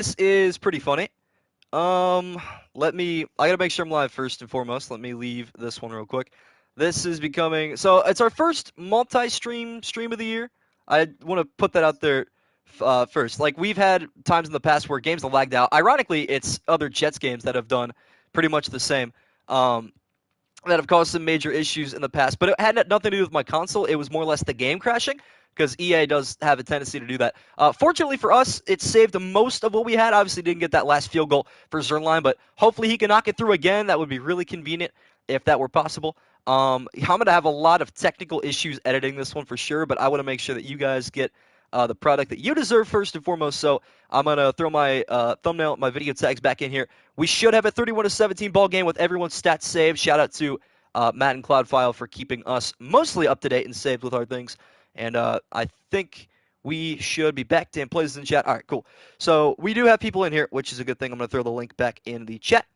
This is pretty funny. I gotta make sure I'm live first and foremost. Let me leave this one real quick. This is becoming, so it's our first multi-stream stream of the year. I want to put that out there first. Like, we've had times in the past where games have lagged out. Ironically, it's other Jets games that have done pretty much the same. That have caused some major issues in the past, but it had nothing to do with my console. It was more or less the game crashing, because EA does have a tendency to do that. Fortunately for us, it saved most of what we had. Obviously, didn't get that last field goal for Zernline, but hopefully he can knock it through again. That would be really convenient if that were possible. I'm going to have a lot of technical issues editing this one for sure, but I want to make sure that you guys get the product that you deserve first and foremost. So I'm going to throw my thumbnail, my video tags back in here. We should have a 31-17 ball game with everyone's stats saved. Shout out to Madden Cloudfile for keeping us mostly up to date and saved with our things. And I think we should be back. Damn, plays in chat. All right, cool. So we do have people in here, which is a good thing. I'm going to throw the link back in the chat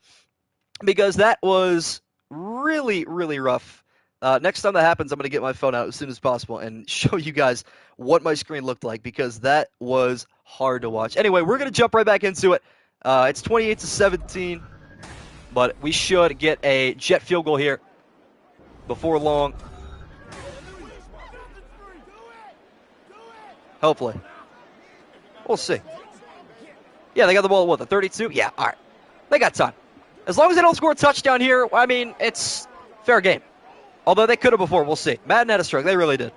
because that was really, really rough. Next time that happens, I'm going to get my phone out as soon as possible and show you guys what my screen looked like because that was hard to watch. Anyway, we're going to jump right back into it. It's 28-17, but we should get a Jet field goal here before long. Hopefully. We'll see. Yeah, they got the ball at what, the 32? Yeah, all right. They got time. As long as they don't score a touchdown here, I mean, it's fair game. Although they could have before, we'll see. Madden had a stroke. They really did.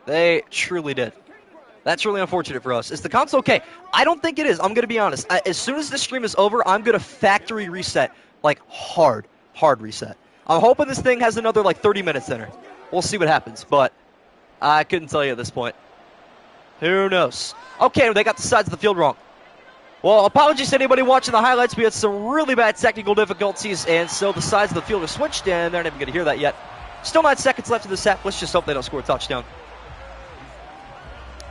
They truly did. That's really unfortunate for us. Is the console okay? I don't think it is. I'm going to be honest. As soon as this stream is over, I'm going to factory reset. Like, hard reset. I'm hoping this thing has another, 30 minutes in her. We'll see what happens, but I couldn't tell you at this point. Who knows? Okay, they got the sides of the field wrong. Well, apologies to anybody watching the highlights. We had some really bad technical difficulties, and so the sides of the field are switched, and they're not even going to hear that yet. Still 9 seconds left in this half. Let's just hope they don't score a touchdown.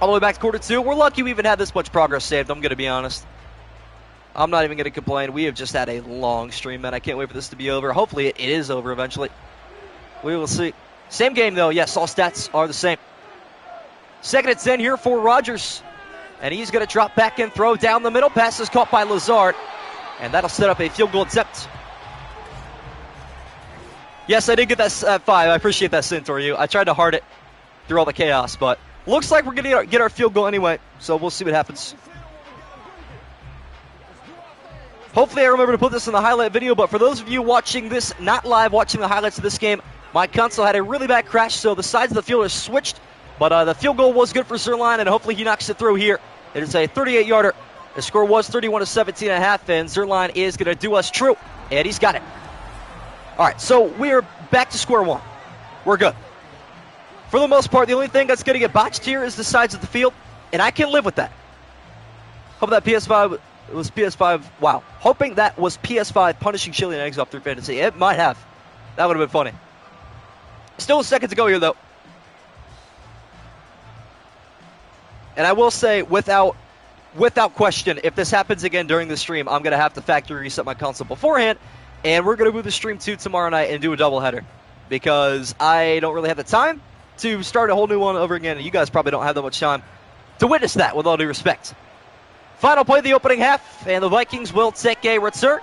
All the way back to quarter 2. We're lucky we even had this much progress saved, I'm going to be honest. I'm not even going to complain. We have just had a long stream, man. I can't wait for this to be over. Hopefully it is over eventually. We will see. Same game, though. Yes, all stats are the same. 2nd and 10 here for Rodgers. And he's going to drop back and throw down the middle. Pass is caught by Lazard. And that'll set up a field goal attempt. Yes, I did get that at 5. I appreciate that, Centaur. I tried to heart it through all the chaos, but looks like we're going to get our field goal anyway. So we'll see what happens. Hopefully I remember to put this in the highlight video, but for those of you watching this, not live, watching the highlights of this game, my console had a really bad crash, so the sides of the field are switched. But the field goal was good for Zerline, and hopefully he knocks it through here. It is a 38-yarder. The score was 31-17 and a half, and Zerline is going to do us true, and he's got it. All right, so we're back to square one. We're good. For the most part, the only thing that's going to get botched here is the sides of the field, and I can live with that. Hope that PS5 was PS5. Wow. Hoping that was PS5 punishing chili and eggs off through fantasy. It might have. That would have been funny. Still a second to go here, though. And I will say, without question, if this happens again during the stream, I'm going to have to factory reset my console beforehand, and we're going to move the stream to tomorrow night and do a doubleheader, because I don't really have the time to start a whole new one over again, and you guys probably don't have that much time to witness that, with all due respect. Final play of the opening half, and the Vikings will take a return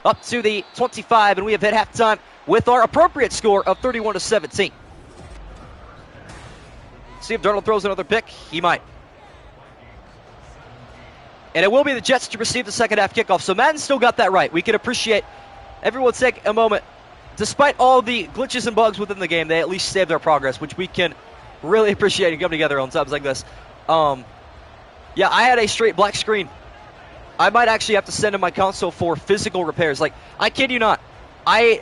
up to the 25, and we have hit halftime with our appropriate score of 31-17. See if Darnold throws another pick. He might. And it will be the Jets to receive the second half kickoff. So Madden still got that right. We can appreciate everyone take a moment. Despite all the glitches and bugs within the game, they at least saved their progress, which we can really appreciate and come together on times like this. Yeah, I had a straight black screen. I might actually have to send in my console for physical repairs. Like, I kid you not. I've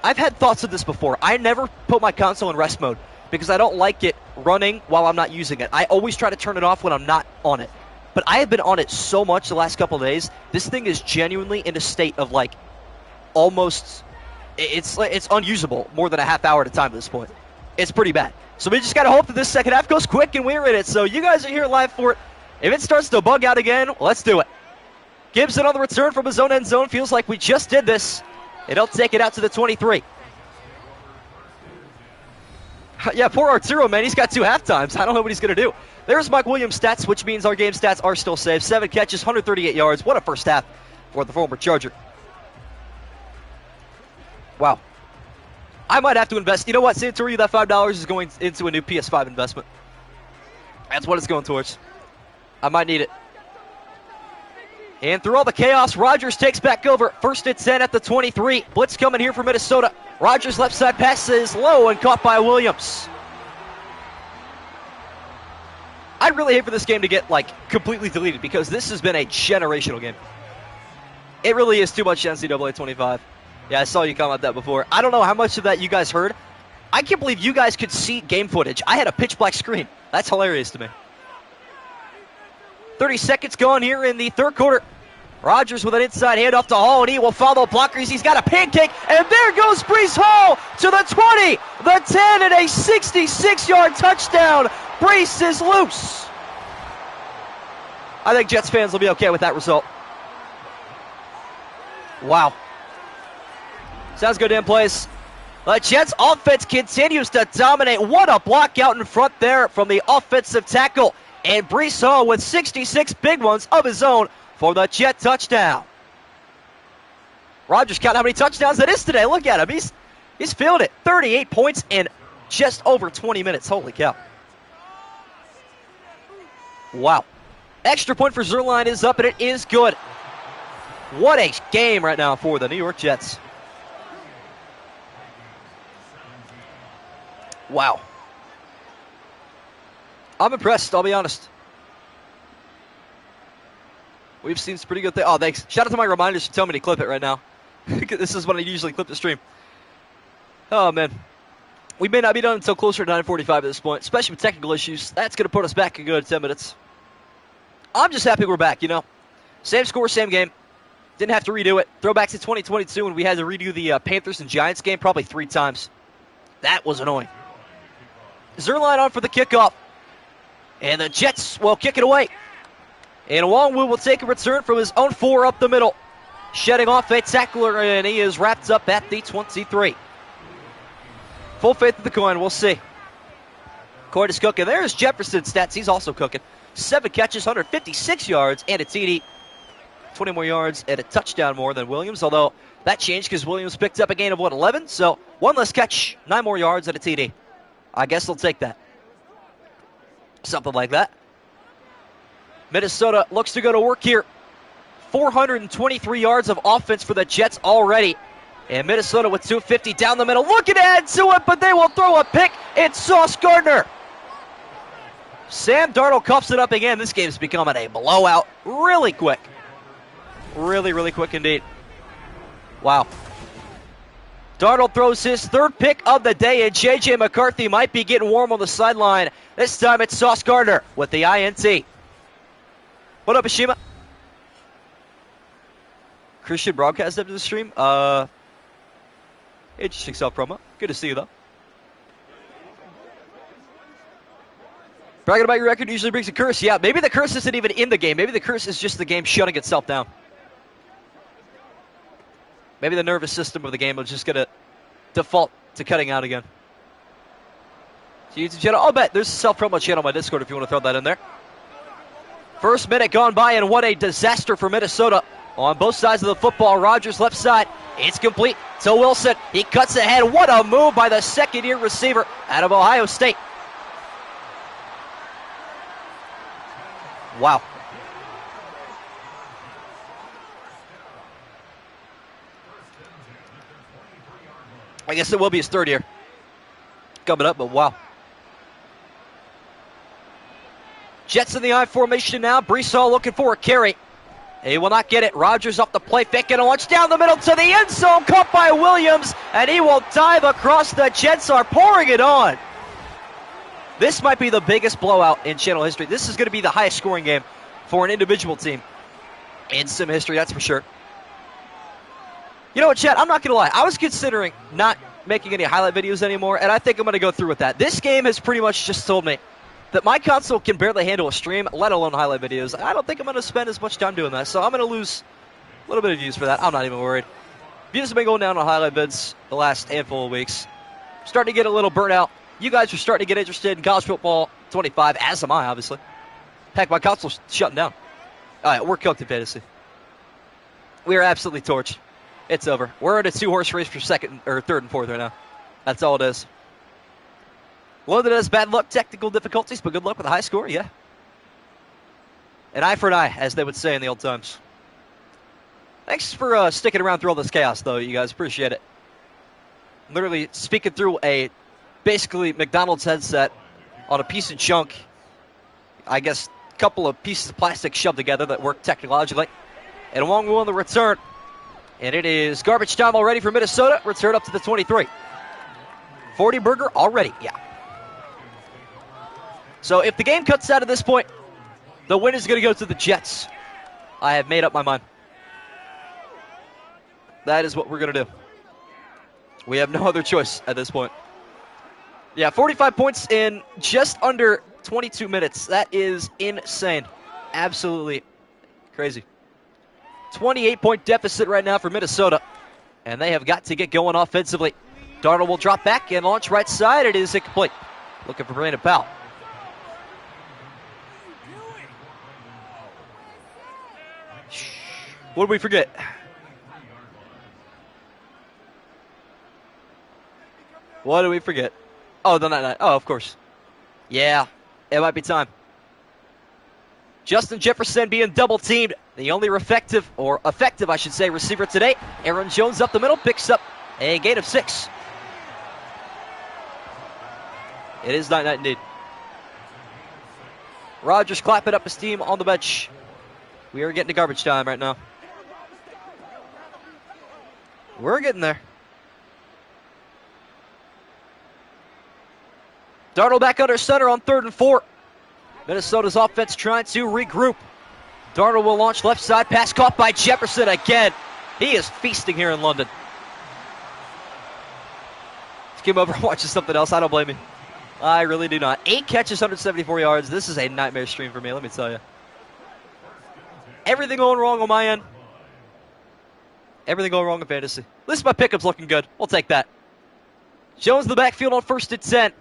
had thoughts of this before. I never put my console in rest mode because I don't like it running while I'm not using it. I always try to turn it off when I'm not on it. But I have been on it so much the last couple of days. This thing is genuinely in a state of, almost, it's unusable more than a half hour at a time at this point. It's pretty bad. So we just got to hope that this second half goes quick and we're in it. So you guys are here live for it. If it starts to bug out again, let's do it. Gibson on the return from his own end zone. Feels like we just did this. And he'll take it out to the 23. Yeah, poor Arturo, man. He's got 2 halftimes. I don't know what he's going to do. There's Mike Williams' stats, which means our game stats are still safe. 7 catches, 138 yards. What a first half for the former Charger. Wow. I might have to invest. You know what, Santori, that $5 is going into a new PS5 investment. That's what it's going towards. I might need it. And through all the chaos, Rodgers takes back over. 1st and 10 at the 23. Blitz coming here for Minnesota. Rodgers left side passes low and caught by Williams. I'd really hate for this game to get, completely deleted because this has been a generational game. It really is too much NCAA 25. Yeah, I saw you comment that before. I don't know how much of that you guys heard. I can't believe you guys could see game footage. I had a pitch black screen. That's hilarious to me. 30 seconds gone here in the 3rd quarter. Rodgers with an inside handoff to Hall, and he will follow blockers. He's got a pancake, and there goes Breece Hall to the 20, the 10, and a 66-yard touchdown. Breece is loose. I think Jets fans will be okay with that result. Wow. Sounds good in place. The Jets offense continues to dominate. What a block out in front there from the offensive tackle. And Breece Hall with 66 big ones of his own for the Jet touchdown. Rodgers count how many touchdowns it is today. Look at him. He's filled it. 38 points in just over 20 minutes. Holy cow. Wow. Extra point for Zerline is up, and it is good. What a game right now for the New York Jets. Wow. I'm impressed, I'll be honest. We've seen some pretty good things. Oh, thanks. Shout out to my reminders for telling me to clip it right now. This is when I usually clip the stream. Oh, man. We may not be done until closer to 9:45 at this point, especially with technical issues. That's going to put us back a good 10 minutes. I'm just happy we're back, you know. Same score, same game. Didn't have to redo it. Throwback to 2022 when we had to redo the Panthers and Giants game probably 3 times. That was annoying. Zerline on for the kickoff. And the Jets will kick it away. And Wongwu will take a return from his own 4 up the middle. Shedding off a tackler, and he is wrapped up at the 23. Full faith in the coin, we'll see. Coin is cooking. There's Jefferson's stats. He's also cooking. 7 catches, 156 yards, and a TD. 20 more yards and a touchdown more than Williams, although that changed because Williams picked up a gain of, 11? So 1 less catch, 9 more yards, and a TD. I guess they'll take that. Something like that. Minnesota looks to go to work here. 423 yards of offense for the Jets already. And Minnesota with 250 down the middle. Looking to add to it, but they will throw a pick. It's Sauce Gardner. Sam Darnold cuffs it up again. This game's becoming a blowout really quick. Really, really quick indeed. Wow. Darnold throws his 3rd pick of the day, and J.J. McCarthy might be getting warm on the sideline. This time it's Sauce Gardner with the INT. What up, Ashima? Christian broadcast up to the stream. Interesting self-promo. Good to see you, though. Bragging about your record usually brings a curse. Yeah, maybe the curse isn't even in the game. Maybe the curse is just the game shutting itself down. Maybe the nervous system of the game is just going to default to cutting out again. So YouTube channel, I'll bet there's a self-promo channel on my Discord if you want to throw that in there. First minute gone by, and what a disaster for Minnesota. On both sides of the football, Rodgers left side. It's complete to Wilson. He cuts ahead. What a move by the second-year receiver out of Ohio State. Wow. I guess it will be his 3rd year coming up, but wow. Jets in the I formation now. Breece Hall looking for a carry. He will not get it. Rodgers off the play fake and a launch down the middle to the end zone. Caught by Williams, and he will dive across. The Jets are pouring it on. This might be the biggest blowout in channel history. This is going to be the highest scoring game for an individual team in sim history, that's for sure. You know what, Chet? I'm not going to lie. I was considering not making any highlight videos anymore, and I think I'm going to go through with that. This game has pretty much just told me that my console can barely handle a stream, let alone highlight videos. I don't think I'm going to spend as much time doing that, so I'm going to lose a little bit of views for that. I'm not even worried. Views have been going down on highlight vids the last handful of weeks. I'm starting to get a little burnt out You guys are starting to get interested in college football 25, as am I, obviously. Heck, my console's shutting down. All right, we're cooked in fantasy. We are absolutely torched. It's over. We're in a 2-horse race for second or third and fourth right now. That's all it is. London has bad luck, technical difficulties, but good luck with a high score, yeah. An eye for an eye, as they would say in the old times. Thanks for sticking around through all this chaos, though, you guys. Appreciate it. Literally speaking through a basically McDonald's headset on a piece of junk. I guess a couple of pieces of plastic shoved together that work technologically. And along with the return. And it is garbage time already for Minnesota. Return up to the 23. 40 burger already, yeah. So if the game cuts out at this point, the win is going to go to the Jets. I have made up my mind. That is what we're going to do. We have no other choice at this point. Yeah, 45 points in just under 22 minutes. That is insane. Absolutely crazy. 28-point deficit right now for Minnesota. And they have got to get going offensively. Darnold will drop back and launch right side. It is incomplete. Looking for Brandon Powell. What did we forget? What did we forget? Oh, the 99. Oh, of course. Yeah, it might be time. Justin Jefferson being double-teamed. The only effective, I should say, receiver today. Aaron Jones up the middle, picks up a gain of 6. It is 9-9 indeed. Rodgers clapping up his team on the bench. We are getting to garbage time right now. We're getting there. Darnold back under center on 3rd and 4. Minnesota's offense trying to regroup. Darnold will launch left side. Pass caught by Jefferson again. He is feasting here in London. Let's give him over watching something else. I don't blame him. I really do not. 8 catches, 174 yards. This is a nightmare stream for me, let me tell you. Everything going wrong on my end. Everything going wrong in fantasy. At least my pickup's looking good. We'll take that. Jones in the backfield on 1st and 10.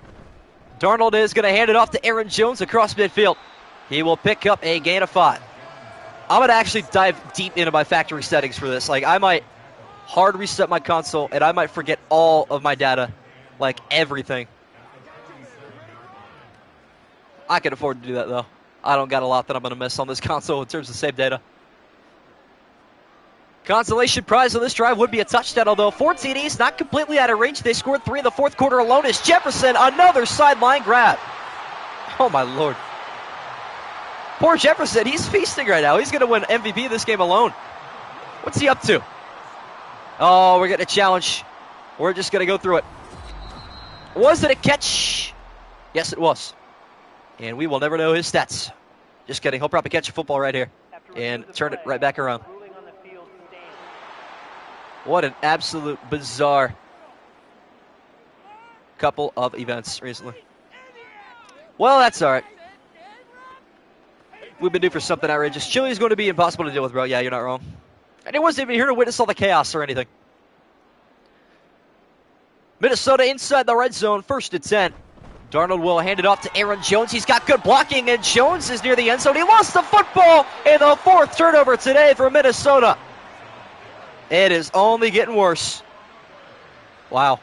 Darnold is going to hand it off to Aaron Jones across midfield. He will pick up a gain of 5. I'm going to actually dive deep into my factory settings for this. Like, I might hard reset my console, and I might forget all of my data. Like, everything. I can afford to do that, though. I don't got a lot that I'm going to miss on this console in terms of save data. Consolation prize on this drive would be a touchdown, although 4 TDs, not completely out of range. They scored 3 in the 4th quarter alone as Jefferson, another sideline grab. Oh, my Lord. Poor Jefferson, he's feasting right now. He's going to win MVP this game alone. What's he up to? Oh, we're getting a challenge. We're just going to go through it. Was it a catch? Yes, it was. And we will never know his stats. Just kidding. He'll probably catch a football right here and turn it right back around. What an absolute bizarre couple of events recently. Well, that's all right. We've been due for something outrageous. Chile is going to be impossible to deal with, bro. Yeah, you're not wrong. And he wasn't even here to witness all the chaos or anything. Minnesota inside the red zone, 1st and 10. Darnold will hand it off to Aaron Jones. He's got good blocking, and Jones is near the end zone. He lost the football in the 4th turnover today for Minnesota. It is only getting worse. Wow.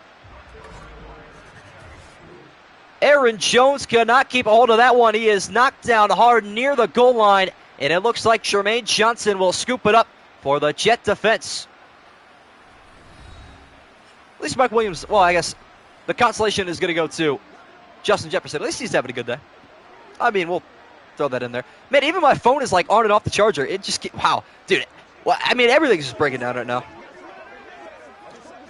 Aaron Jones cannot keep a hold of that one. He is knocked down hard near the goal line, and it looks like Jermaine Johnson will scoop it up for the Jet defense. At least Mike Williams, well, I guess the consolation is going to go to Justin Jefferson. At least he's having a good day. I mean, we'll throw that in there. Man, even my phone is like on and off the charger. It just, wow. Dude, well, I mean, everything's just breaking down right now.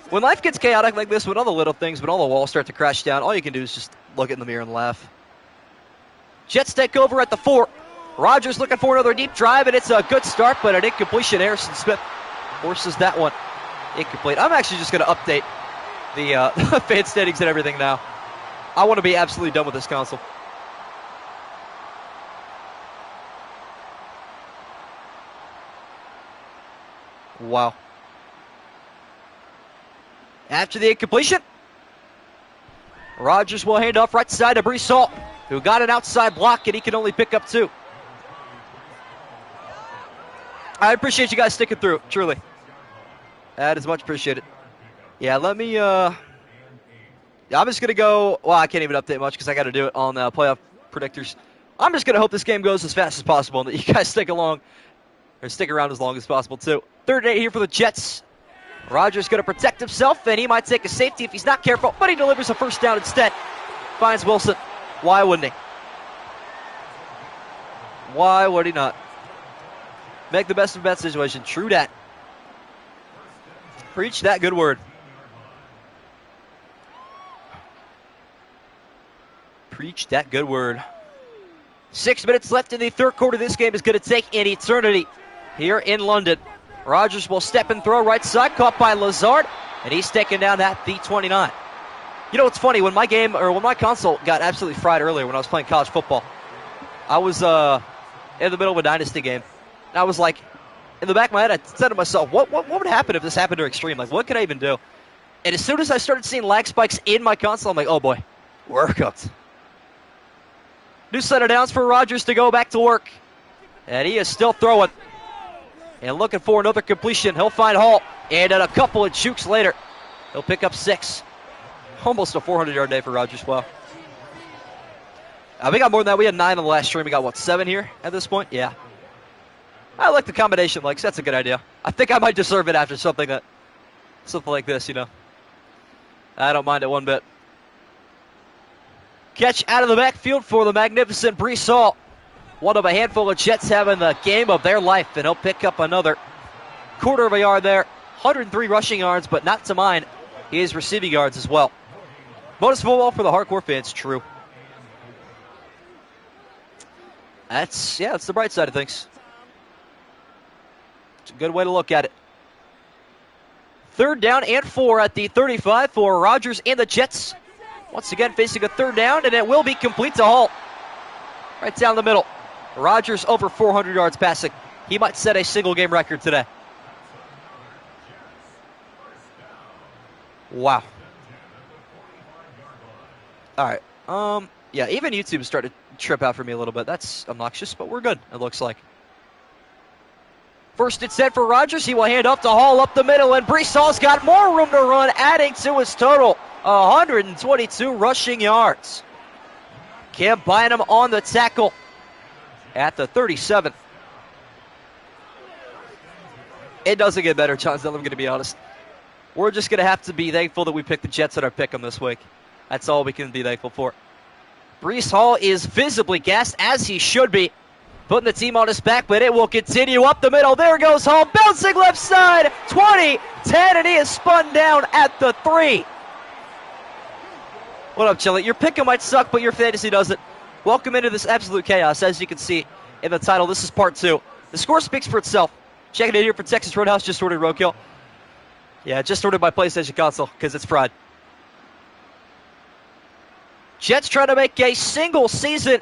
When life gets chaotic like this, when all the little things, when all the walls start to crash down, all you can do is just look in the mirror and laugh. Jets take over at the 4. Rodgers looking for another deep drive, and it's a good start, but an incompletion. Harrison Smith forces that one incomplete. I'm actually just going to update the fan standings and everything now. I want to be absolutely done with this console. Wow. After the incompletion, Rodgers will hand off right side to Brees Hall, who got an outside block, and he can only pick up 2. I appreciate you guys sticking through, truly. That is much appreciated. Yeah, let me, I'm just going to go, well, I can't even update much because I got to do it on playoff predictors. I'm just going to hope this game goes as fast as possible and that you guys stick around as long as possible, too. 3rd and 8 here for the Jets. Rodgers going to protect himself, and he might take a safety if he's not careful, but he delivers a first down instead. Finds Wilson. Why wouldn't he? Why would he not? Make the best of a bad situation. True that. Preach that good word. Preach that good word. 6 minutes left in the 3rd quarter. This game is going to take an eternity here in London. Rodgers will step and throw right side, caught by Lazard, and he's taken down at the 29. You know what's funny? When my console got absolutely fried earlier when I was playing college football, I was in the middle of a dynasty game. And I was like, in the back of my head, I said to myself, what would happen if this happened during extreme? Like, what could I even do? And as soon as I started seeing lag spikes in my console, I'm like, oh boy, we're cooked. New set of downs for Rodgers to go back to work. And he is still throwing. And looking for another completion. He'll find Hall. And at a couple of jukes later, he'll pick up 6. Almost a 400-yard day for Rodgers. Wow. We got more than that. We had 9 on the last stream. We got, what, 7 here at this point? Yeah. I like the combination legs. That's a good idea. I think I might deserve it after something like this, you know. I don't mind it one bit. Catch out of the backfield for the magnificent Brees Hall. One of a handful of Jets having the game of their life, and he'll pick up another 1/4 of a yard there. 103 rushing yards, but not to mine his receiving yards as well. Bonus football for the hardcore fans, true. That's the bright side of things. It's a good way to look at it. 3rd down and 4 at the 35 for Rodgers and the Jets. Once again facing a 3rd down, and it will be complete to Hall. Right down the middle. Rodgers over 400 yards passing. He might set a single game record today. Wow. All right. Yeah, even YouTube started to trip out for me a little bit. That's obnoxious, but we're good, it looks like. First and 10 for Rodgers. He will hand off to Hall up the middle, and Brees Hall's got more room to run, adding to his total. 122 rushing yards. Cam Bynum on the tackle at the 37. It doesn't get better, John Zell, I'm going to be honest. We're just going to have to be thankful that we picked the Jets at our pick 'em this week. That's all we can be thankful for. Brees Hall is visibly gassed, as he should be, putting the team on his back, but it will continue up the middle. There goes Hall, bouncing left side, 20, 10, and he is spun down at the 3. What up, Chili? Your pick might suck, but your fantasy doesn't. Welcome into this absolute chaos, as you can see in the title. This is part 2. The score speaks for itself. Checking it here for Texas Roadhouse, just ordered roadkill. Yeah, just ordered my PlayStation console, because it's fried. Jets trying to make a single season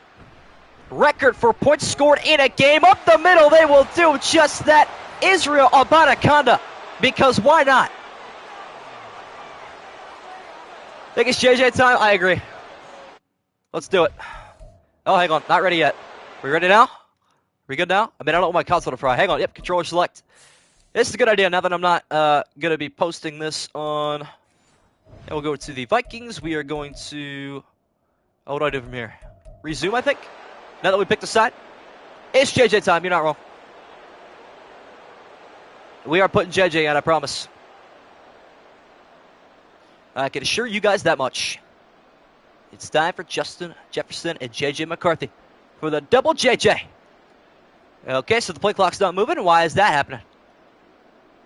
record for points scored in a game. Up the middle, they will do just that. Israel Abanikanda, because why not? Think it's JJ time? I agree. Let's do it. Oh, hang on. Not ready yet. We ready now? We good now? I mean, I don't want my console to fry. Hang on. Yep, controller select. This is a good idea now that I'm not going to be posting this on... And we'll go to the Vikings. We are going to... Oh, what do I do from here? Resume, I think? Now that we picked a side? It's JJ time. You're not wrong. We are putting JJ in, I promise. I can assure you guys that much. It's time for Justin Jefferson and JJ McCarthy for the double JJ. Okay, so the play clock's not moving. Why is that happening?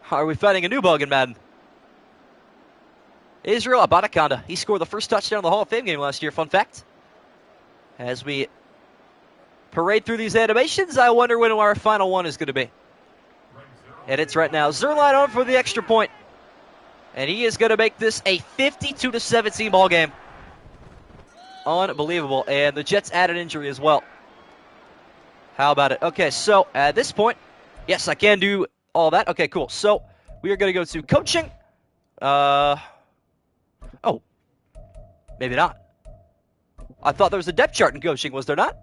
Are we fighting a new bug in Madden? Israel Abanikanda. He scored the first touchdown in the Hall of Fame game last year. Fun fact. As we parade through these animations, I wonder when our final one is going to be. And it's right now. Zerline on for the extra point. And he is going to make this a 52-17 ball game. Unbelievable. And the Jets add an injury as well. How about it? Okay, so at this point, yes, I can do all that. Okay, cool. So we are going to go to coaching. Oh, maybe not. I thought there was a depth chart in coaching, was there not?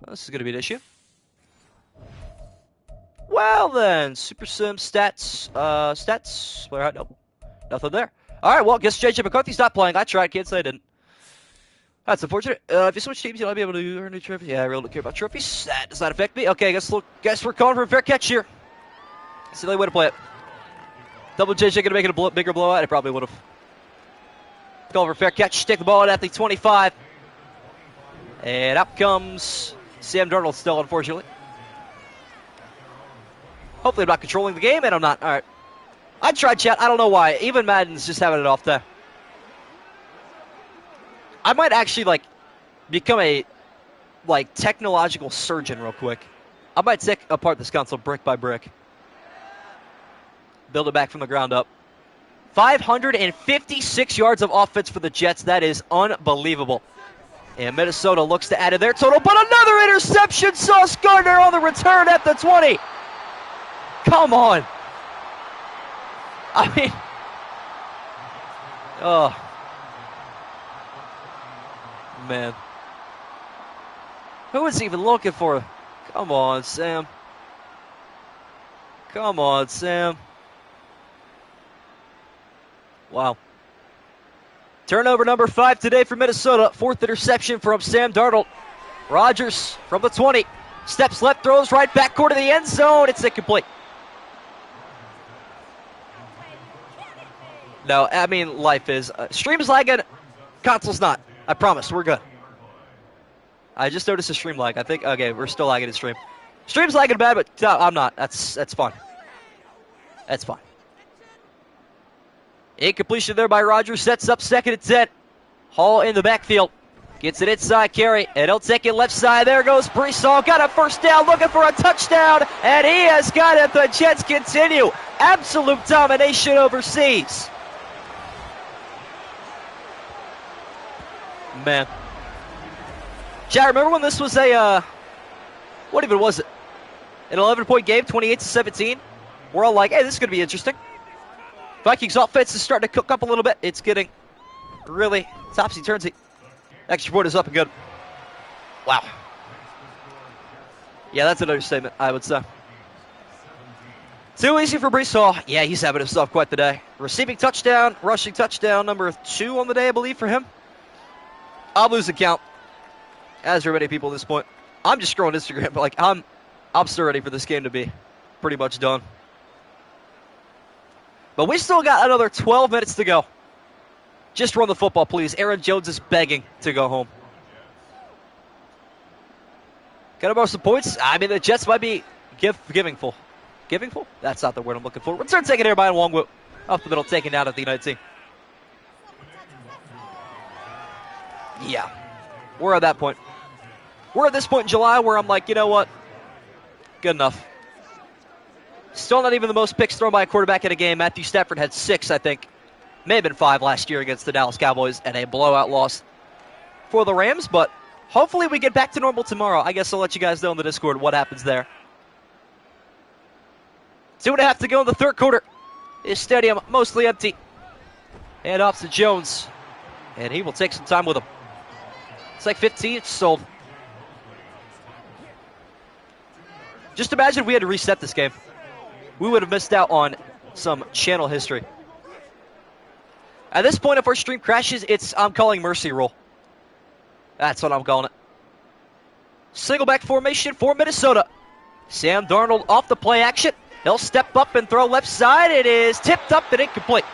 This is going to be an issue. Well then, Super Sim stats, where, nope, nothing there. Alright, well, guess JJ McCarthy's not playing. I tried, can't say I didn't. That's unfortunate. If you switch teams, you'll not be able to earn a trophy. Yeah, I really don't care about trophies. That does not affect me. Okay, guess we're calling for a fair catch here. Silly way to play it. Double JJ gonna make it a bigger blowout. I probably would have. Call for a fair catch. Take the ball at the 25. And up comes Sam Darnold still, unfortunately. Hopefully I'm not controlling the game, and I'm not. All right. I tried, chat. I don't know why. Even Madden's just having it off there. I might actually, become a, technological surgeon real quick. I might take apart this console brick by brick. Build it back from the ground up. 556 yards of offense for the Jets. That is unbelievable. And Minnesota looks to add to their total, but another interception. Sauce Gardner on the return at the 20. Come on. I mean, oh. Man. Who was he even looking for? Come on, Sam. Come on, Sam. Wow. Turnover number 5 today for Minnesota. 4th interception from Sam Darnold. Rodgers from the 20. Steps left, throws right backcourt of the end zone. It's incomplete. No, I mean, life is. Stream's lagging. Console's not. I promise, we're good. I just noticed a stream lag. I think, okay, we're still lagging in stream. Stream's lagging bad, but no, I'm not. That's fine. That's fine. Incompletion there by Rodgers. Sets up 2nd and 10. Hall in the backfield. Gets it inside carry, and he'll take it left side. There goes Brees Hall. Got a first down, looking for a touchdown, and he has got it. The Jets continue. Absolute domination overseas. Man. Chad, remember when this was a, what even was it? An 11-point game, 28-17? We're all like, hey, this is going to be interesting. Vikings offense is starting to cook up a little bit. It's getting really topsy-turvy. Extra point is up and good. Wow. Yeah, that's an understatement, I would say. Too easy for Brees Hall. Yeah, he's having himself quite the day. Receiving touchdown, rushing touchdown, number 2 on the day, I believe, for him. I'll lose the count, as are many people at this point. I'm just scrolling Instagram, but I'm still ready for this game to be pretty much done. But we still got another 12 minutes to go. Just run the football, please. Aaron Jones is begging to go home. Got about some points. I mean, the Jets might be givingful. Givingful? That's not the word I'm looking for. Return taken here by Nwangwu. Off the middle, taken down at the 19. Yeah, we're at that point. We're at this point in July where I'm like, you know what? Good enough. Still not even the most picks thrown by a quarterback in a game. Matthew Stafford had 6, I think. May have been 5 last year against the Dallas Cowboys, and a blowout loss for the Rams. But hopefully we get back to normal tomorrow. I guess I'll let you guys know in the Discord what happens there. 2.5 to go in the 3rd quarter. His stadium mostly empty. Hand off to Jones, and he will take some time with him. It's like 15, it's sold. Just imagine if we had to reset this game. We would have missed out on some channel history. At this point, if our stream crashes, I'm calling mercy rule. That's what I'm calling it. Single back formation for Minnesota. Sam Darnold off the play action. He'll step up and throw left side. It is tipped up and incomplete.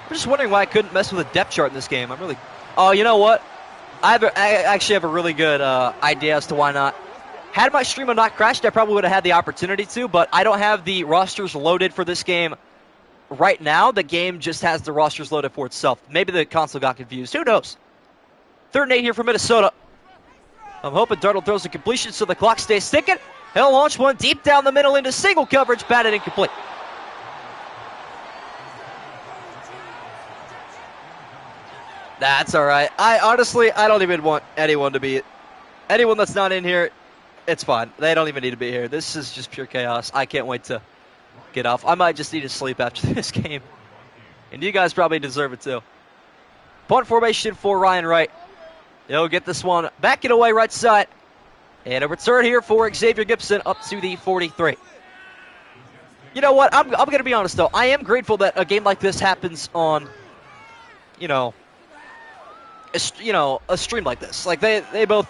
I'm just wondering why I couldn't mess with a depth chart in this game. Oh, you know what? I actually have a really good idea as to why not. Had my stream not crashed, I probably would have had the opportunity to, but I don't have the rosters loaded for this game right now. The game just has the rosters loaded for itself. Maybe the console got confused. Who knows? 3rd and 8 here for Minnesota. I'm hoping Darnold throws a completion so the clock stays ticking. He'll launch one deep down the middle into single coverage, batted incomplete. That's all right. I don't even want anyone to be... Anyone that's not in here, it's fine. They don't even need to be here. This is just pure chaos. I can't wait to get off. I might just need to sleep after this game. And you guys probably deserve it too. Punt formation for Ryan Wright. He'll get this one back and away right side. And a return here for Xavier Gibson up to the 43. You know what? I'm going to be honest, though. I am grateful that a game like this happens on, a stream like this. Like, they both...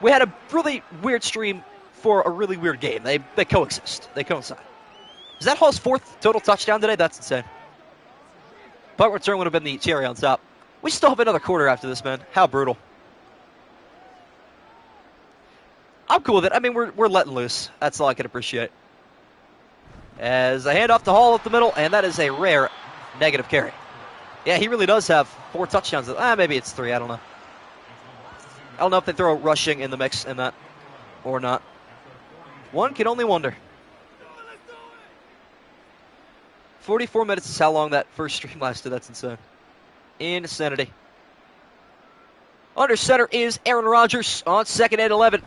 We had a really weird stream for a really weird game. They coexist. They coincide. Is that Hall's 4th total touchdown today? That's insane. Punt return would have been the cherry on top. We still have another quarter after this, man. How brutal. I'm cool with it. I mean, we're letting loose. That's all I can appreciate. As a handoff to Hall up the middle, and that is a rare negative carry. Yeah, he really does have 4 touchdowns. Maybe it's 3. I don't know. I don't know if they throw rushing in the mix in that or not. One can only wonder. 44 minutes is how long that first stream lasted. That's insane. Insanity. Under center is Aaron Rodgers on 2nd and 11.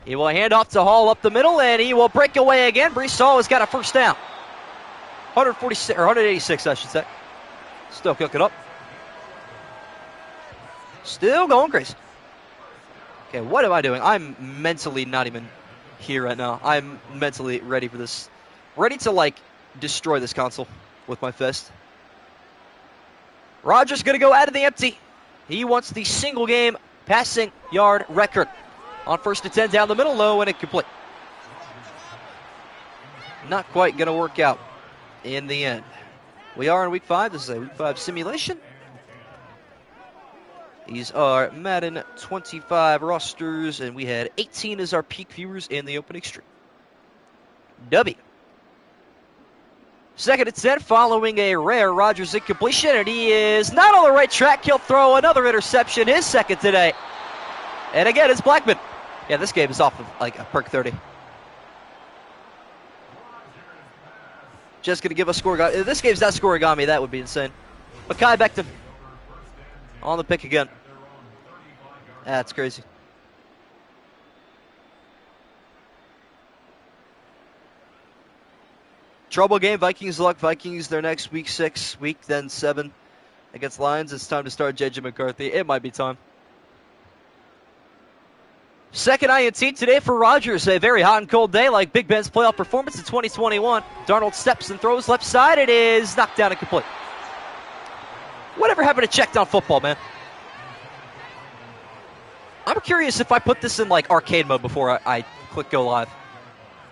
He will hand off to Hall up the middle, and he will break away again. Brees Hall has got a first down. 146 or 186, I should say. Still cooking up. Still going crazy. Okay, what am I doing? I'm mentally not even here right now. I'm mentally ready for this. Ready to, like, destroy this console with my fist. Rodgers going to go out of the empty. He wants the single game passing yard record. On 1st and 10 down the middle, low and incomplete. Not quite going to work out in the end. We are in week 5. This is a week 5 simulation. These are Madden 25 rosters, and we had 18 as our peak viewers in the opening stream. W. 2nd and 10 following a rare Rodgers incompletion, and he is not on the right track. He'll throw another interception, his 2nd today. And again, it's Blackman. Yeah, this game is off of like a perk 30. Just going to give a score. If this game's not scoring on me, that would be insane. Mekhi Becton on the pick again. That's crazy. Trouble game. Vikings luck. Vikings their next week 6, week then 7 against Lions. It's time to start J.J. McCarthy. It might be time. 2nd INT today for Rodgers. A very hot and cold day like Big Ben's playoff performance in 2021. Darnold steps and throws left side. It is knocked down and complete. Whatever happened to check down football, man? I'm curious if I put this in like arcade mode before I click go live.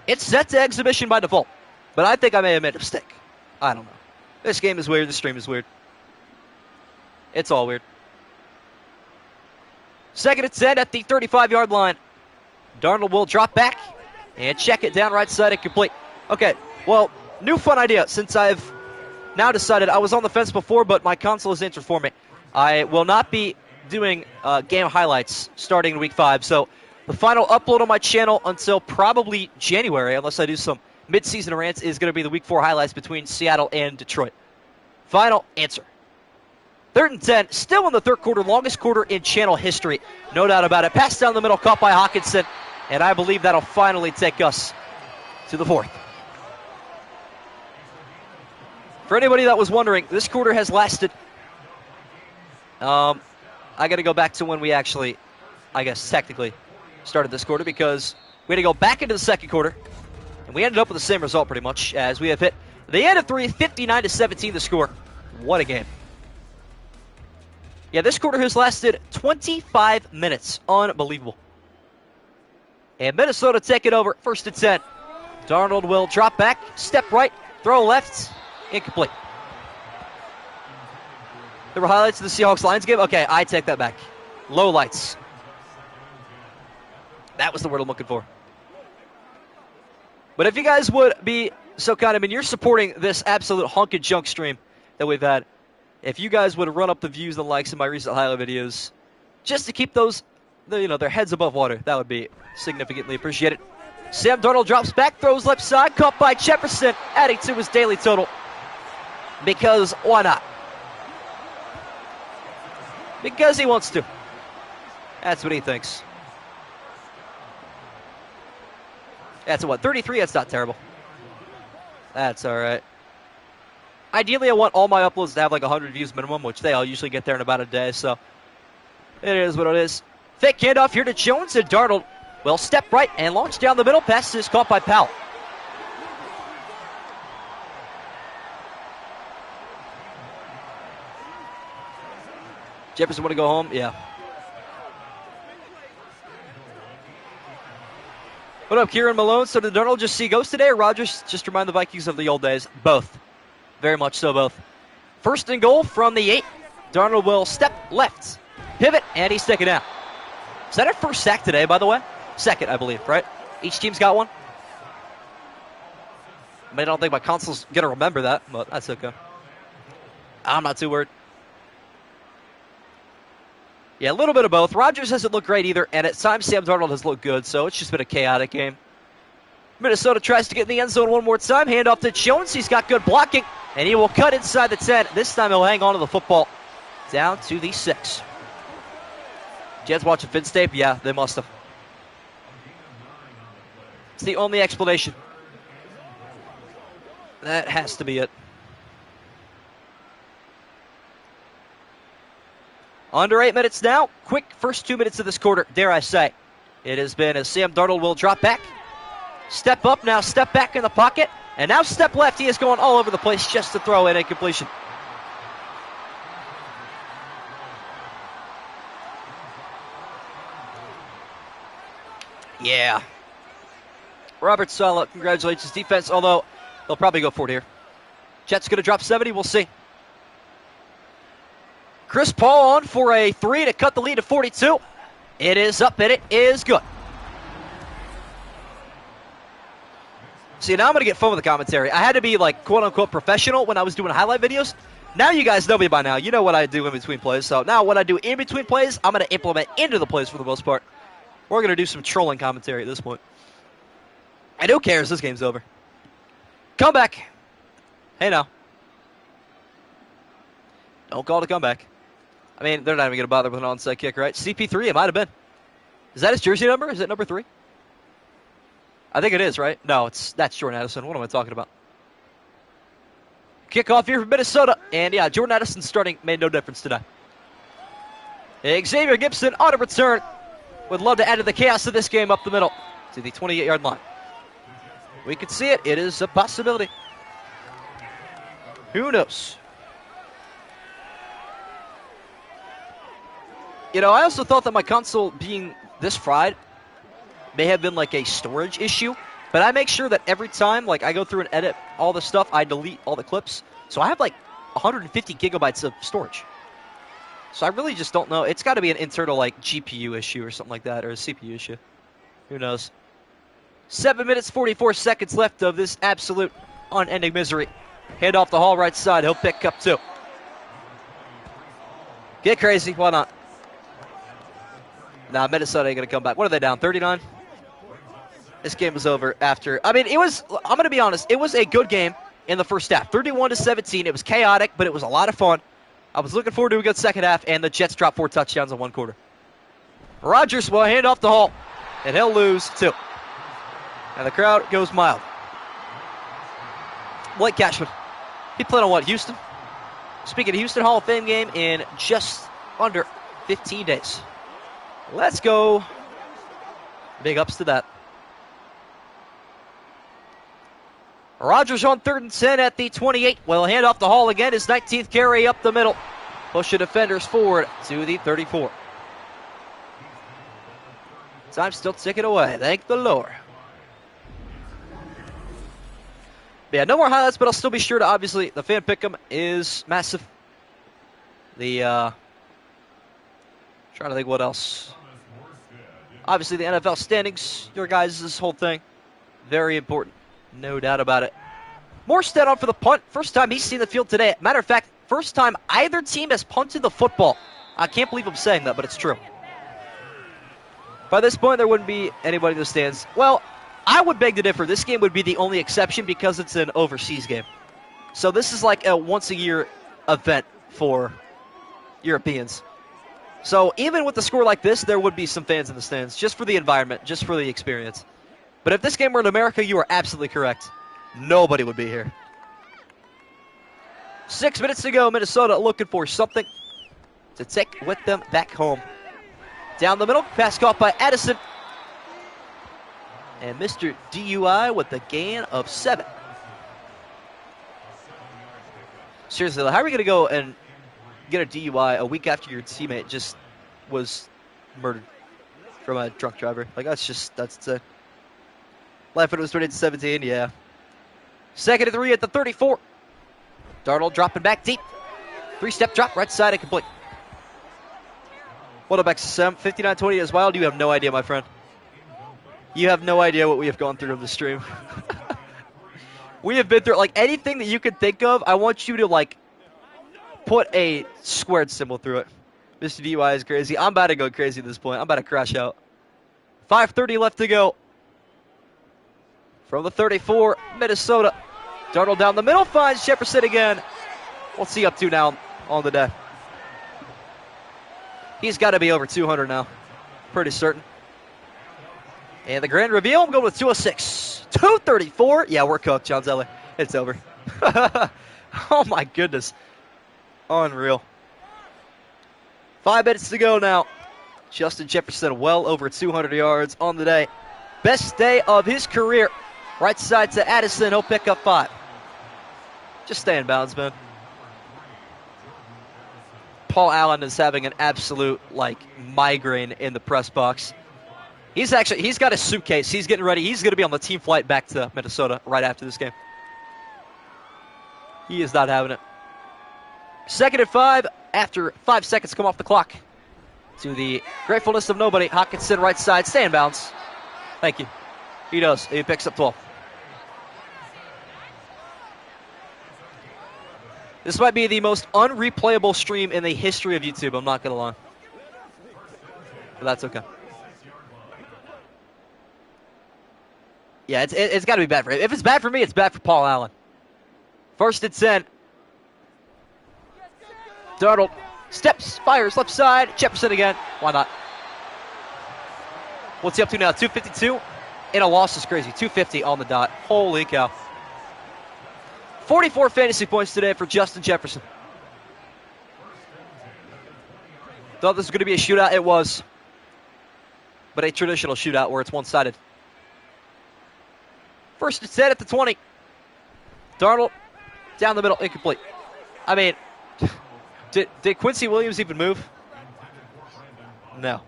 It's set to exhibition by default, but I think I may have made a mistake. I don't know. This game is weird. This stream is weird. It's all weird. 2nd and 10 at the 35-yard line. Darnold will drop back and check it down right side and complete. Okay, well, new fun idea since I've now decided. I was on the fence before, but my console has answered for me. I will not be doing game highlights starting in week 5, so the final upload on my channel until probably January, unless I do some mid-season rants, is going to be the week 4 highlights between Seattle and Detroit. Final answer. 3rd and 10, still in the 3rd quarter, longest quarter in channel history. No doubt about it. Pass down the middle, caught by Hawkinson, and I believe that'll finally take us to the 4th. For anybody that was wondering, this quarter has lasted, I got to go back to when we actually, I guess, technically started this quarter, because we had to go back into the 2nd quarter, and we ended up with the same result pretty much, as we have hit the end of 3, 59-17 the score. What a game. Yeah, this quarter has lasted 25 minutes. Unbelievable. And Minnesota take it over, 1st and 10. Darnold will drop back, step right, throw left, incomplete. There were highlights of the Seahawks-Lions game? Okay, I take that back. Low lights. That was the word I'm looking for. But if you guys would be so kind, I mean, you're supporting this absolute hunk of junk stream that we've had. If you guys would run up the views and likes in my recent highlight videos, just to keep those, their heads above water, that would be significantly appreciated. Sam Darnold drops back, throws left side, caught by Jefferson, adding to his daily total. Because why not? Because he wants to. That's what he thinks. That's a what, 33? That's not terrible. That's all right. Ideally, I want all my uploads to have like 100 views minimum, which they all usually get there in about a day, so it is what it is. Fake handoff here to Jones, and Darnold will step right and launch down the middle. Pass is caught by Powell. Jefferson want to go home? Yeah. What up, Kieran Malone? So did Darnold just see ghosts today, or Rodgers just remind the Vikings of the old days? Both. Very much so, both. First and goal from the 8. Darnold will step left, pivot, and he's taken out. Is that our first sack today, by the way? Second, I believe, right? Each team's got one? I don't think my console's going to remember that, but that's okay. I'm not too worried. Yeah, a little bit of both. Rodgers hasn't looked great either, and at times Sam Darnold has looked good, so it's just been a chaotic game. Minnesota tries to get in the end zone one more time. Handoff to Jones. He's got good blocking, and he will cut inside the 10. This time he'll hang on to the football down to the 6. Jets watching Finn's tape? Yeah, they must have. It's the only explanation. That has to be it. Under 8 minutes now. Quick first 2 minutes of this quarter, dare I say. It has been as Sam Darnold will drop back. Step up, now step back in the pocket. And now step left. He is going all over the place just to throw in a completion. Yeah. Robert Sala, congratulations. Defense, although they'll probably go for it here. Jets going to drop 70. We'll see. Chris Paul on for a 3 to cut the lead to 42. It is up, and it is good. See, now I'm going to get fun with the commentary. I had to be, like, quote-unquote professional when I was doing highlight videos. Now you guys know me by now. You know what I do in between plays. So now what I do in between plays, I'm going to implement into the plays for the most part. We're going to do some trolling commentary at this point. And who cares? This game's over. Come back. Hey, now. Don't call it a comeback. I mean, they're not even going to bother with an onside kick, right? CP3, it might have been. Is that his jersey number? Is it number 3? I think it is, right? No, that's Jordan Addison. What am I talking about? Kickoff here from Minnesota. And, yeah, Jordan Addison starting made no difference today. Xavier Gibson on a return. Would love to add to the chaos of this game up the middle to the 28-yard line. We could see it. It is a possibility. Who knows? You know, I also thought that my console being this fried may have been like a storage issue, but I make sure that every time like I go through and edit all the stuff, I delete all the clips. So I have like 150 gigabytes of storage. So I really just don't know. It's got to be an internal like GPU issue or something like that, or a CPU issue. Who knows? 7 minutes, 44 seconds left of this absolute unending misery. Hand off the Hall right side. He'll pick up 2. Get crazy. Why not? Nah, Minnesota ain't going to come back. What are they down, 39? This game was over after. I mean, it was, I'm going to be honest, it was a good game in the first half. 31-17. It was chaotic, but it was a lot of fun. I was looking forward to a good second half, and the Jets dropped 4 touchdowns in one quarter. Rodgers will hand off the Hall, and he'll lose 2. And the crowd goes mild. Blake Cashman. He played on what, Houston? Speaking of Houston, Hall of Fame game in just under 15 days. Let's go. Big ups to that. Rodgers on 3rd and 10 at the 28. Well, hand off the Hall again. His 19th carry up the middle. Push the defenders forward to the 34. Time still ticking away. Thank the Lord. Yeah, no more highlights, but I'll still be sure to, obviously, the fan pick'em is massive. Trying to think what else. Obviously, the NFL standings, your guys' whole thing, very important. No doubt about it. Morstead on for the punt. First time he's seen the field today. Matter of fact, first time either team has punted the football. I can't believe I'm saying that, but it's true. By this point, there wouldn't be anybody in the stands. Well, I would beg to differ. This game would be the only exception because it's an overseas game. So this is like a once-a-year event for Europeans. So even with the score like this, there would be some fans in the stands, just for the environment, just for the experience. But if this game were in America, you are absolutely correct. nobody would be here. 6 minutes to go. Minnesota looking for something to take with them back home. Down the middle, pass caught by Addison. And Mr. DUI with a gain of 7. Seriously, how are we going to go and get a DUI a week after your teammate just was murdered from a drunk driver? Like, that's it. Life when it was 28-17, yeah. 2nd and 3 at the 34. Darnold dropping back deep. 3-step drop, right side, and complete. What up, XSM? 59-20 as well. You have no idea, my friend. You have no idea what we have gone through on the stream. We have been through, like, anything that you could think of. I want you to, like, put a squared symbol through it. Mr. DUI is crazy. I'm about to go crazy at this point. I'm about to crash out. 5:30 left to go. From the 34, Minnesota. Darnold down the middle, finds Jefferson again. What's he up to now on the day? He's got to be over 200 now. Pretty certain. And the grand reveal, I'm going with 206. 234. Yeah, we're cooked, John Zeller. It's over. Oh, my goodness. Unreal. 5 minutes to go now. Justin Jefferson well over 200 yards on the day. Best day of his career. Right side to Addison. He'll pick up 5. Just stay in bounds, man. Paul Allen is having an absolute, like, migraine in the press box. He's got a suitcase. He's getting ready. He's going to be on the team flight back to Minnesota right after this game. He is not having it. 2nd and 5 after 5 seconds come off the clock. To the gratefulness of nobody, Hawkinson right side, stay in bounds. Thank you. He does. He picks up 12. This might be the most unreplayable stream in the history of YouTube, I'm not going to lie. But that's okay. Yeah, it's got to be bad for him. If it's bad for me, it's bad for Paul Allen. 1st and 10. Darnold steps, fires left side. Jefferson again. Why not? What's he up to now? 252? And a loss is crazy. 250 on the dot. Holy cow. 44 fantasy points today for Justin Jefferson. Thought this was going to be a shootout. It was. But a traditional shootout where it's one-sided. 1st and 10 at the 20. Darnold down the middle, incomplete. I mean, did Quincy Williams even move? No.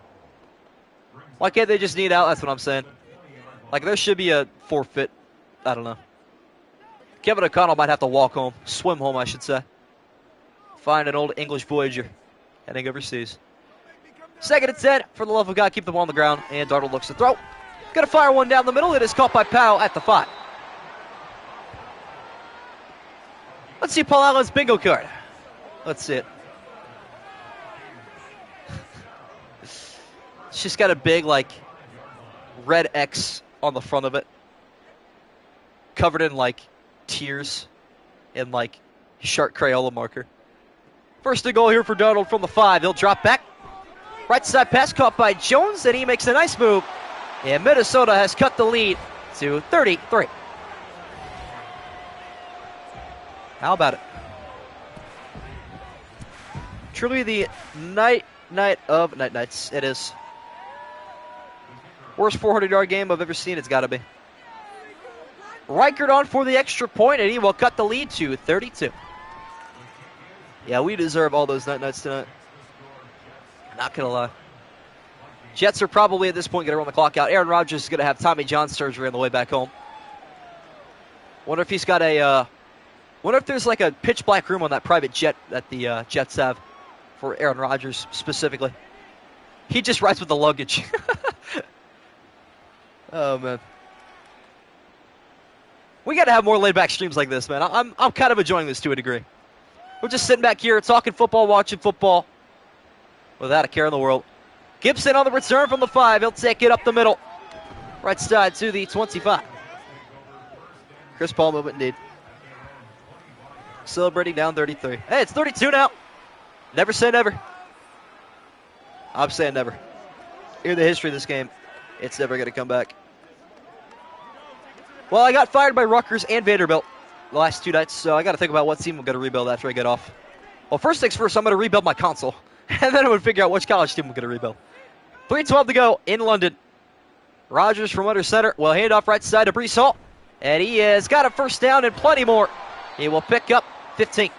Why can't they just need out? That's what I'm saying. Like, there should be a forfeit. I don't know. Kevin O'Connell might have to walk home. Swim home, I should say. Find an old English Voyager heading overseas. 2nd and 10. For the love of God, keep the ball on the ground. And Darnold looks to throw. Going to fire one down the middle. It is caught by Powell at the 5. Let's see Paul Allen's bingo card. Let's see it. It's just got a big, like, red X on the front of it. Covered in, like, tears and, like, sharp Crayola marker. 1st and goal here for Darnold from the 5. He'll drop back. Right side pass caught by Jones, and he makes a nice move. And Minnesota has cut the lead to 33. How about it? Truly the night of nights. It is. Worst 400-yard game I've ever seen. It's got to be. Reichert on for the extra point, and he will cut the lead to 32. Yeah, we deserve all those nights tonight. Not going to lie. Jets are probably at this point going to run the clock out. Aaron Rodgers is going to have Tommy John surgery on the way back home. Wonder if he's got a. Wonder if there's like a pitch black room on that private jet that the Jets have for Aaron Rodgers specifically. He just rides with the luggage. Oh man, we got to have more laid back streams like this, man. I'm kind of enjoying this to a degree. We're just sitting back here talking football, watching football, without a care in the world. Gibson on the return from the 5. He'll take it up the middle. Right side to the 25. Chris Paul movement indeed. Celebrating down 33. Hey, it's 32 now. Never say never. I'm saying never. In the history of this game, it's never going to come back. Well, I got fired by Rutgers and Vanderbilt the last 2 nights, so I got to think about what team I'm going to rebuild after I get off. Well, first things first, I'm going to rebuild my console, and then I'm going to figure out which college team I'm going to rebuild. 3:12 to go in London. Rogers from under center will hand off right side to Brees Hall, and he has got a first down and plenty more. He will pick up 15.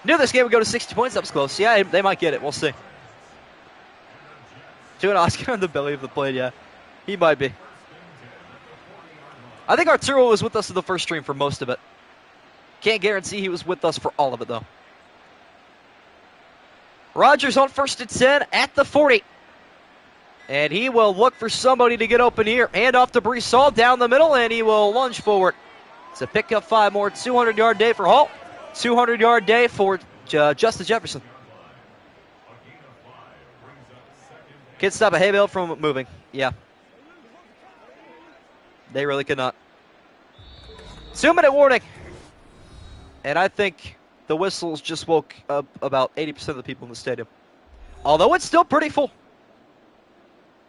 Knew this game would go to 60 points. That was close. Yeah, they might get it. We'll see. Doing Oscar on the belly of the plate, yeah. He might be. I think Arturo was with us in the first stream for most of it. Can't guarantee he was with us for all of it, though. Rogers on 1st and 10 at the 40. And he will look for somebody to get open here. Hand off to Brees Hall down the middle, and he will lunge forward. It's a pick up 5 more. 200-yard day for Hall. 200-yard day for Justin Jefferson. Can't stop a hay bale from moving. Yeah. They really could not. 2-minute warning. And I think the whistles just woke up about 80% of the people in the stadium. Although it's still pretty full.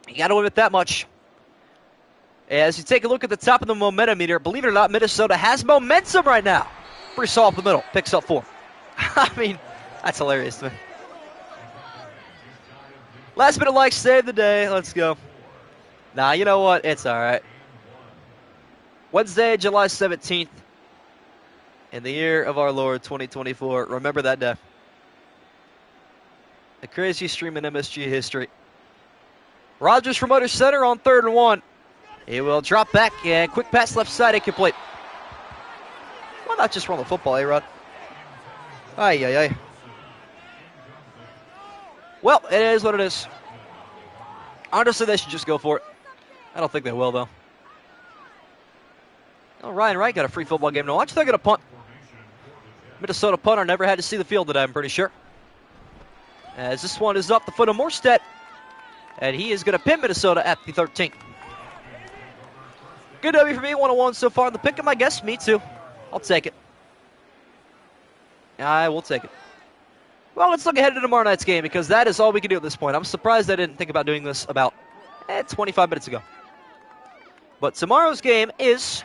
You got to limit that much. As you take a look at the top of the momentum meter, believe it or not, Minnesota has momentum right now. Brees Hall up the middle, picks up 4. I mean, that's hilarious to me. Last minute like save the day. Let's go. Nah, you know what? It's all right. Wednesday, July 17th, in the year of our Lord, 2024. Remember that day. The craziest stream in MSG history. Rogers from under center on 3rd and 1. He will drop back and quick pass left side, incomplete. Why not just run the football, A-Rod? Ay, ay, ay. Well, it is what it is. Honestly, they should just go for it. I don't think they will, though. Oh, Ryan Wright got a free football game to watch. They're going to punt. Minnesota punter never had to see the field today, I'm pretty sure. As this one is up the foot of Morstead. And he is going to pin Minnesota at the 13. Good W for me, 101 so far in the pick-em, I guess. Me too. I'll take it. I will take it. Well, let's look ahead to tomorrow night's game because that is all we can do at this point. I'm surprised I didn't think about doing this about 25 minutes ago. But tomorrow's game is,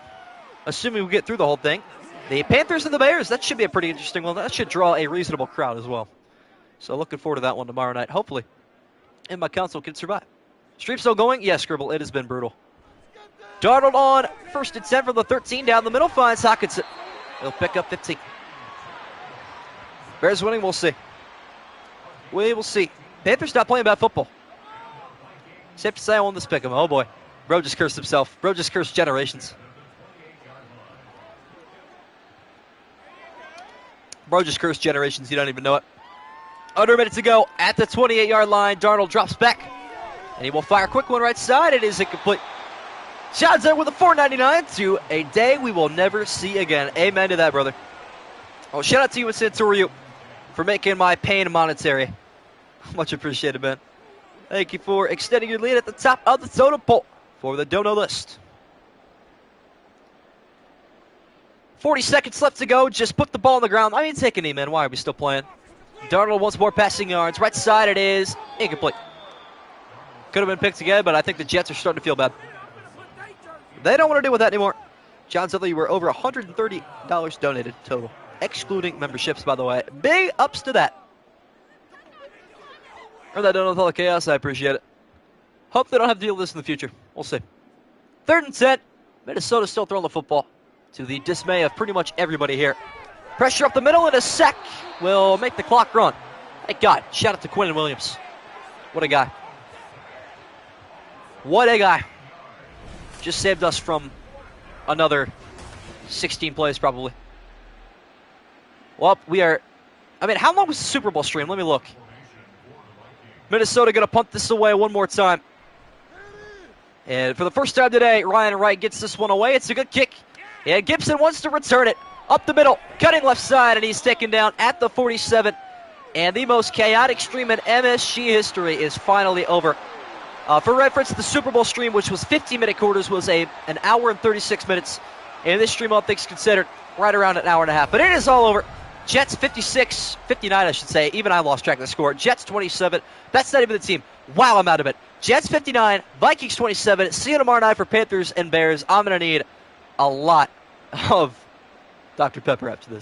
assuming we get through the whole thing, the Panthers and the Bears. That should be a pretty interesting one. That should draw a reasonable crowd as well. So looking forward to that one tomorrow night, hopefully. And my console can survive. Stream still going? Yes, Scribble. It has been brutal. Darnold on 1st and 10 from the 13 down the middle. Finds Hockenson. He'll pick up 15. Bears winning, we'll see. We will see. Panthers not playing bad football. Safe to say I won this pick 'em. Oh boy. Bro just cursed himself. Bro just cursed generations. Bro just cursed generations. You don't even know it. Under a minute to go at the 28-yard line. Darnold drops back. And he will fire a quick one right side. It is incomplete. Shots there with a 4.99 to a day we will never see again. Amen to that, brother. Oh, shout out to you and Santorio for making my pain monetary. Much appreciated, man. Thank you for extending your lead at the top of the totem pole for the dono list. 40 seconds left to go. Just put the ball on the ground. I mean, take a knee, man. Why are we still playing? Darnold wants more passing yards. Right side it is. Incomplete. Could have been picked again, but I think the Jets are starting to feel bad. They don't want to deal with that anymore. John Zuther, you were over $130 donated total, excluding memberships, by the way. Big ups to that. Earn that donut with all the chaos. I appreciate it. Hope they don't have to deal with this in the future. We'll see. 3rd and 10. Minnesota still throwing the football to the dismay of pretty much everybody here. Pressure up the middle and a sack will make the clock run. Thank God. Shout out to Quinnen Williams. What a guy. What a guy. Just saved us from another 16 plays probably. Well, we are... I mean, how long was the Super Bowl stream? Let me look. Minnesota going to punt this away one more time. And for the first time today, Ryan Wright gets this one away. It's a good kick. And Gibson wants to return it. Up the middle, cutting left side, and he's taken down at the 47. And the most chaotic stream in MSG history is finally over. For reference, the Super Bowl stream, which was 15-minute quarters, was an hour and 36 minutes. And this stream, all things considered, right around an hour and a half. But it is all over. Jets 56, 59, I should say. Even I lost track of the score. Jets 27. That's not even the team. Wow, I'm out of it. Jets 59, Vikings 27. See you tomorrow night for Panthers and Bears. I'm going to need a lot of Dr. Pepper after this.